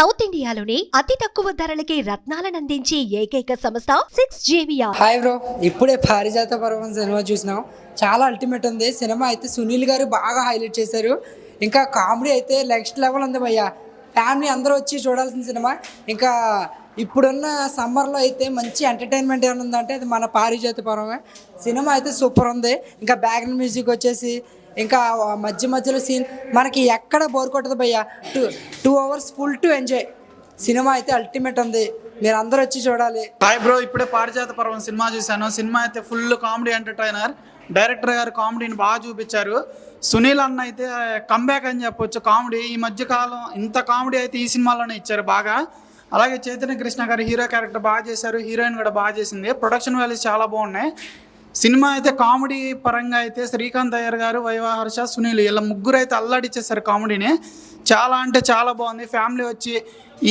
South ఇండియాలోని అతి తక్కువ ధరలకి రత్నాలను అందించే ఏకైక సంస్థ 6JVR. హాయ్ బ్రో, ఇప్పుడే పారిజాత పర్వం సినిమా చూసినాం. చాలా అల్టిమేట్ ఉంది సినిమా అయితే. సునీల్ గారు బాగా హైలైట్ చేశారు. ఇంకా కామెడీ అయితే నెక్స్ట్ లెవెల్ ఉంది భయ్య. ఫ్యామిలీ అందరూ వచ్చి చూడాల్సిన సినిమా. ఇంకా ఇప్పుడున్న సమ్మర్లో అయితే మంచి ఎంటర్టైన్మెంట్ ఏమైనా ఉందంటే అది మన పారిజాత పర్వమే. సినిమా అయితే సూపర్ ఉంది. ఇంకా బ్యాక్గ్రౌండ్ మ్యూజిక్ వచ్చేసి ఇంకా మధ్యలో సీన్ మనకి ఎక్కడ బోర్ కొట్టదు భయ్య. 2 hours full to enjoy. Cinema అయితే అల్టిమేట్ ఉంది, మీరు అందరూ వచ్చి చూడాలి. హాయ్ బ్రో, ఇప్పుడే పారిజాత పర్వం సినిమా చూశాను. సినిమా అయితే ఫుల్ కామెడీ ఎంటర్టైనర్. డైరెక్టర్ గారు కామెడీని బాగా చూపించారు. సునీల్ అన్న అయితే కంబ్యాక్ అని చెప్పొచ్చు. కామెడీ ఈ మధ్యకాలం ఇంత కామెడీ అయితే ఈ సినిమాలోనే ఇచ్చారు బాగా. అలాగే చైతన్య కృష్ణ గారు హీరో క్యారెక్టర్ బాగా చేశారు. హీరోయిన్ కూడా బాగా చేసింది. ప్రొడక్షన్ వాల్యూస్ చాలా బాగున్నాయి. సినిమా అయితే కామెడీ పరంగా అయితే శ్రీకాంత్ అయ్యర్ గారు, వైవా హర్ష, సునీల్ ఇలా ముగ్గురు అయితే అల్లాడిచ్చేసారు కామెడీని. చాలా అంటే చాలా బాగుంది. ఫ్యామిలీ వచ్చి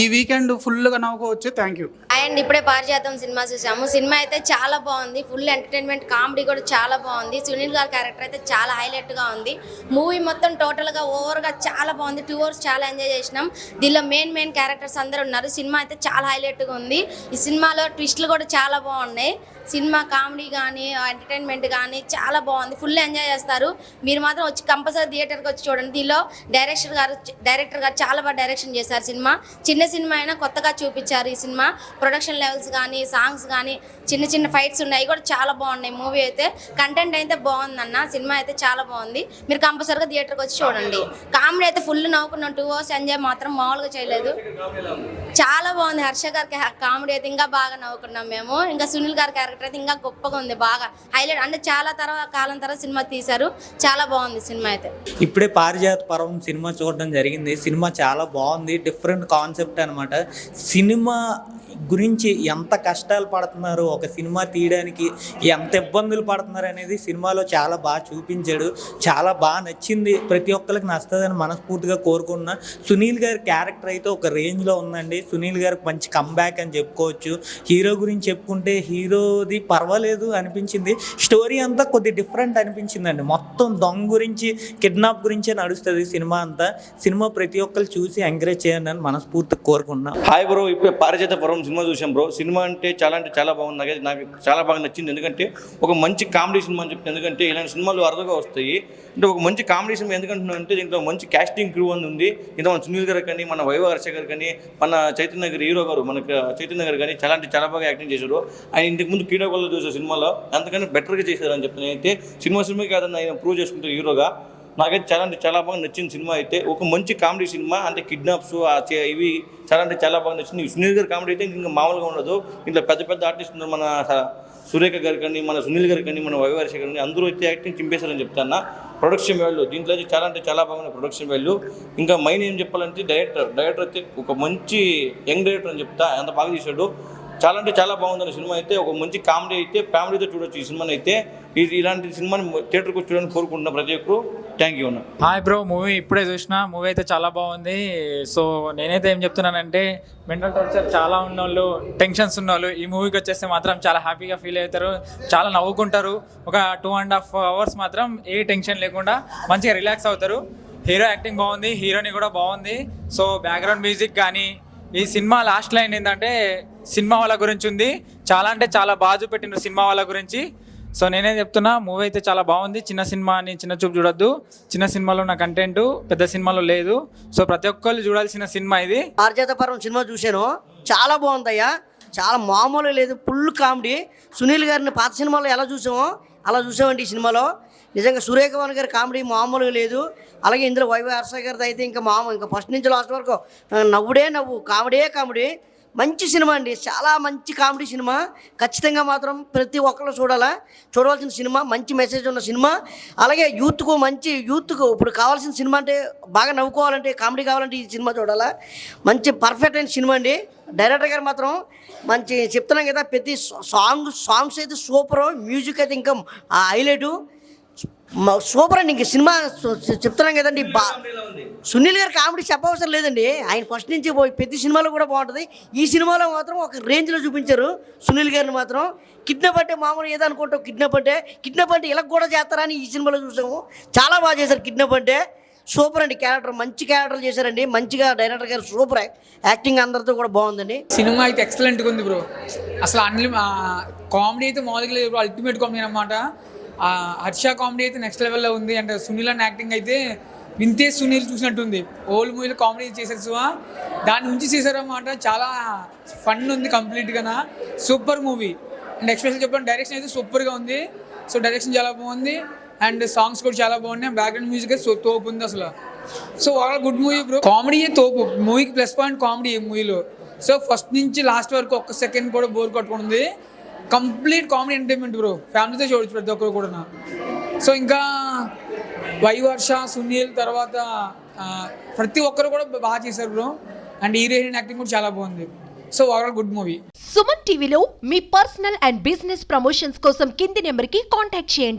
ఈ వీకెండ్ ఫుల్గా నవ్వుకోవచ్చు. Thank you. అండ్ ఇప్పుడే పారిజాతం సినిమా చూసాము. సినిమా అయితే చాలా బాగుంది. ఫుల్ ఎంటర్టైన్మెంట్, కామెడీ కూడా చాలా బాగుంది. సునీల్ గారి క్యారెక్టర్ అయితే చాలా హైలైట్గా ఉంది. మూవీ మొత్తం టోటల్గా ఓవర్గా చాలా బాగుంది. 2 hours చాలా ఎంజాయ్ చేసినాం. దీనిలో మెయిన్ క్యారెక్టర్స్ అందరూ ఉన్నారు. సినిమా అయితే చాలా హైలైట్గా ఉంది. ఈ సినిమాలో ట్విస్ట్లు కూడా చాలా బాగున్నాయి. సినిమా కామెడీ కానీ ఎంటర్టైన్మెంట్ కానీ చాలా బాగుంది. ఫుల్ ఎంజాయ్ చేస్తారు. మీరు మాత్రం వచ్చి కంపల్సరీ థియేటర్కి వచ్చి చూడండి. దీనిలో డైరెక్టర్ గారు చాలా బాగా డైరెక్షన్ చేశారు. చిన్న సినిమా అయినా కొత్తగా చూపించారు. ఈ సినిమా ప్రొడక్షన్ లెవెల్స్ కానీ సాంగ్స్ కానీ చిన్న ఫైట్స్ ఉన్నాయి కూడా చాలా బాగున్నాయి. మూవీ అయితే కంటెంట్ అయితే బాగుందన్న. సినిమా అయితే చాలా బాగుంది. మీరు కంపల్సరీగా థియేటర్కి వచ్చి చూడండి. కామెడీ అయితే ఫుల్ నవ్వుకున్నాం. 2 hours ఎంజాయ్ మాత్రం మామూలుగా చేయలేదు. చాలా బాగుంది. హర్ష గారికి కామెడీ అయితే ఇంకా బాగా నవ్వుకున్నాం మేము. ఇంకా సునీల్ గారి క్యారెక్టర్ అయితే ఇంకా గొప్పగా ఉంది. బాగా హైలైట్ అంటే చాలా కాలం తర్వాత సినిమా తీశారు. చాలా బాగుంది సినిమా అయితే. ఇప్పుడే పారిజాత పర్వం సినిమా చూడడం జరిగింది. సినిమా చాలా బాగుంది. డిఫరెంట్ కాన్సెప్ట్ అనమాట. సినిమా గురించి ఎంత కష్టాలు పడుతున్నారు, ఒక సినిమా తీయడానికి ఎంత ఇబ్బందులు పడుతున్నారు అనేది సినిమాలో చాలా బాగా చూపించాడు. చాలా బాగా నచ్చింది. ప్రతి ఒక్కరికి నచ్చుతుందని మనస్ఫూర్తిగా కోరుకున్నా. సునీల్ గారి క్యారెక్టర్ అయితే ఒక రేంజ్లో ఉందండి. సునీల్ గారికి మంచి కంబ్యాక్ అని చెప్పుకోవచ్చు. హీరో గురించి చెప్పుకుంటే హీరోది పర్వాలేదు అనిపించింది. స్టోరీ అంతా కొద్ది డిఫరెంట్ అనిపించిందండి. మొత్తం దొంగ గురించి, కిడ్నాప్ గురించే నడుస్తుంది సినిమా అంతా. సినిమా ప్రతి ఒక్కరు చూసి ఎంకరేజ్ చేయండి అని మనస్ఫూర్తిగా కోరుకున్నా. హాయ్ బ్రో, ఇప్పుడే పారిజాత పర్వం సినిమా చూసాం బ్రో. సినిమా అంటే చాలా బాగుంది. నాకు చాలా బాగా నచ్చింది. ఎందుకంటే ఒక మంచి కామెడీ సినిమా అని చెప్తే, ఎందుకంటే ఇలాంటి సినిమాలు అరుదుగా వస్తాయి. అంటే ఒక మంచి కామెడీ సినిమా ఎందుకంటున్నా అంటే దీంట్లో మంచి కాస్టింగ్ క్రూ అని ఉంది. ఇంత మన సునీల్ గారు కానీ, మన వైవా హర్ష గారు కానీ, మన చైతన్య గారు హీరో గారు, మనకు చైతన్య గారు కానీ చాలా బాగా యాక్టింగ్ చేశారు. ఆయన ఇంతకు ముందు కీడోగల్లో చూసే సినిమాలో అంతకన్నా బెటర్గా చేశారని చెప్తాను. అయితే సినిమా కాదని ఆయన ప్రూవ్ చేసుకుంటారు హీరోగా. నాకైతే చాలా బాగా నచ్చింది సినిమా అయితే. ఒక మంచి కామెడీ సినిమా. అంటే కిడ్నాప్స్ ఇవి చాలా బాగా నచ్చింది. సునీల్ గారి కామెడీ అయితే ఇంకా మామూలుగా ఉండదు. ఇంట్లో పెద్ద ఆర్టిస్ట్ ఉన్నారు. మన సురేఖ గారు కానీ, మన సునీల్ గారు కానీ, మన వైవర్ష గారు కానీ అందరూ అయితే యాక్టింగ్ చింపేశారని చెప్తాను. ప్రొడక్షన్ వాల్యూ దీంట్లో అయితే చాలా బాగుంది ప్రొడక్షన్ వాల్యూ. ఇంకా మెయిన్ ఏం చెప్పాలంటే డైరెక్టర్ అయితే ఒక మంచి యంగ్ డైరెక్టర్ అని చెప్తా. ఎంత బాగా చేశాడు. చాలా బాగుంది సినిమా అయితే. ఒక మంచి కామెడీ అయితే ఫ్యామిలీతో చూడొచ్చు ఈ సినిమాని అయితే. ఇలాంటి సినిమాని థియేటర్కి వచ్చి చూడాలని కోరుకుంటున్నా ప్రతి ఒక్కరు. థ్యాంక్ యూ అన్న. హాయ్ బ్రో, మూవీ ఇప్పుడే చూసిన. మూవీ అయితే చాలా బాగుంది. సో నేనైతే ఏం చెప్తున్నానంటే, మెంటల్ టార్చర్ చాలా ఉన్నోళ్ళు, టెన్షన్స్ ఉన్నోళ్ళు ఈ మూవీకి వచ్చేస్తే మాత్రం చాలా హ్యాపీగా ఫీల్ అవుతారు. చాలా నవ్వుకుంటారు. ఒక 2.5 hours మాత్రం ఏ టెన్షన్ లేకుండా మంచిగా రిలాక్స్ అవుతారు. హీరో యాక్టింగ్ బాగుంది, హీరోని కూడా బాగుంది. సో బ్యాక్గ్రౌండ్ మ్యూజిక్ కానీ, ఈ సినిమా లాస్ట్ లైన్ ఏంటంటే సినిమా వాళ్ళ గురించి ఉంది. చాలా బాగా చూపెట్టినారు సినిమా వాళ్ళ గురించి. సో నేనే చెప్తున్నా, మూవీ అయితే చాలా బాగుంది. చిన్న సినిమా అని చిన్న చూపు చూడొద్దు. చిన్న సినిమాలో ఉన్న కంటెంట్ పెద్ద సినిమాలో లేదు. సో ప్రతి ఒక్కళ్ళు చూడాల్సిన సినిమా ఇది. పారిజాత పర్వం సినిమా చూశాను. చాలా బాగుందయ్యా. చాలా మామూలు లేదు. Full comedy. సునీల్ గారిని పాత సినిమాలో ఎలా చూసామో అలా చూసామండి ఈ సినిమాలో. నిజంగా సురేఖ గారి కామెడీ మామూలుగా లేదు. అలాగే ఇందులో వైవై హర్ష గారిది అయితే ఇంకా ఫస్ట్ నుంచి లాస్ట్ వరకు నవ్వు కామెడీ. మంచి సినిమా అండి. చాలా మంచి కామెడీ సినిమా. ఖచ్చితంగా మాత్రం ప్రతి ఒక్కరు చూడవలసిన సినిమా. మంచి మెసేజ్ ఉన్న సినిమా. అలాగే యూత్కు ఇప్పుడు కావాల్సిన సినిమా అంటే బాగా నవ్వుకోవాలంటే, కామెడీ కావాలంటే ఈ సినిమా చూడాలా. మంచి పర్ఫెక్ట్ అయిన సినిమా అండి. డైరెక్టర్ గారు మాత్రం మంచి చెప్తున్నాం కదా, ప్రతి సాంగ్స్ అయితే సూపరు. మ్యూజిక్ అయితే ఇంకా హైలైటు. సూపర్ అండి. ఇంక సినిమా చెప్తున్నాం కదండి. సునీల్ గారి కామెడీ చెప్పవసరం లేదండి. ఆయన ఫస్ట్ నుంచి ప్రతి సినిమాలో కూడా బాగుంటుంది. ఈ సినిమాలో మాత్రం ఒక రేంజ్లో చూపించారు సునీల్ గారిని మాత్రం. కిడ్నాప్ అంటే మామూలు ఏదనుకుంటావు, కిడ్నాప్ అంటే ఇలా కూడా చేస్తారని ఈ సినిమాలో చూసాము. చాలా బాగా చేశారు కిడ్నాప్ అంటే. సూపర్ అండి. క్యారెక్టర్ మంచి క్యారెక్టర్ చేశారండి. మంచిగా డైరెక్టర్ గారు సూపర్ యాక్టింగ్ అందరితో కూడా బాగుందండి. సినిమా అయితే ఎక్సలెంట్గా ఉంది బ్రో. అసలు కామెడీ అయితే మామూలుగా లేదు బ్రో, అల్టిమేట్ కామెడీ అనమాట. హర్ష కామెడీ అయితే నెక్స్ట్ లెవెల్లో ఉంది. అంటే సునీల్ అన్న యాక్టింగ్ అయితే వింతేజ్ సునీల్ చూసినట్టుంది. ఓల్డ్ మూవీలో కామెడీ చేశారు సో దాని నుంచి చేశారన్నమాట. చాలా ఫన్ ఉంది కంప్లీట్గా. Super movie. అండ్ ఎక్స్పెషల్ చెప్పండి డైరెక్షన్ అయితే సూపర్గా ఉంది. సో డైరెక్షన్ చాలా బాగుంది అండ్ సాంగ్స్ కూడా చాలా బాగున్నాయి. బ్యాక్గ్రౌండ్ మ్యూజిక్ అయితే తోపు ఉంది అసలు. So overall good movie bro. Comedy తోపు. మూవీకి ప్లస్ పాయింట్ కామెడీ ఈ మూవీలో. సో ఫస్ట్ నుంచి లాస్ట్ వరకు ఒక్క సెకండ్ కూడా బోర్ కొట్టుకుంది. Complete comedy entertainment bro. ఫ్యామిలీతో చూడొచ్చు ప్రతి ఒక్కరు కూడా. సో ఇంకా వైవర్ష, సునీల్ తర్వాత ప్రతి ఒక్కరు కూడా బాగా చేశారు బ్రో. అండ్ హీరోయిన్ యాక్టింగ్ కూడా చాలా బాగుంది. So overall good movie. Suman టీవీలో మీ పర్సనల్ అండ్ బిజినెస్ ప్రమోషన్స్ కోసం కింది నెంబర్కి కాంటాక్ట్ చేయండి.